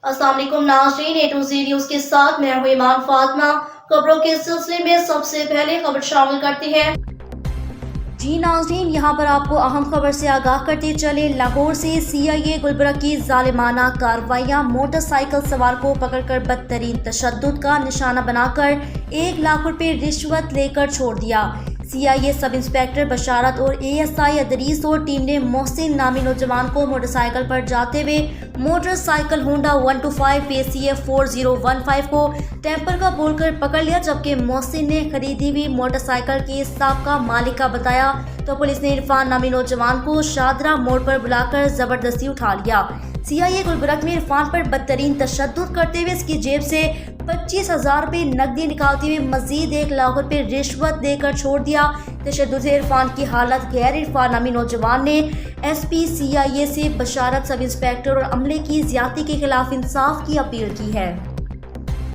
अस्सलाम वालेकुम नाज़रीन, A to Z न्यूज़ के साथ मैं हूं ईमान फातिमा। खबरों के सिलसिले में सबसे पहले खबर शामिल करते हैं। जी नाज़रीन, यहाँ पर आपको अहम खबर से आगाह करते चले। लाहौर से CIA गुलबर्ग की जालिमाना कार्रवाइयाँ। मोटरसाइकिल सवार को पकड़कर बदतरीन तशद्दुद का निशाना बनाकर 1 लाख रुपए रिश्वत लेकर छोड़ दिया। CIA सब इंस्पेक्टर बशारत और ASI अदरीस और टीम ने मोहसिन नामी नौजवान को मोटरसाइकिल पर जाते हुए मोटरसाइकिल होंडा 125 PCF 4015 को टेम्पर का बोलकर पकड़ लिया, जबकि मोहसिन ने खरीदी हुई मोटरसाइकिल के साबका मालिक का बताया तो पुलिस ने इरफान नामी नौजवान को शादरा मोड़ पर बुलाकर जबरदस्ती उठा लिया। CIA गुलबर्ग में इरफान पर बदतरीन तशद्दुद करते हुए इसकी जेब से 25,000 रुपये नकदी निकालते हुए मजीद 1 लाख रुपये रिश्वत देकर छोड़ दिया। तशद्दुद से इरफान की हालत गैर। इरफान नामी नौजवान ने SP CIA से बशारत सब इंस्पेक्टर और अमले की ज्यादती के खिलाफ इंसाफ की अपील की है।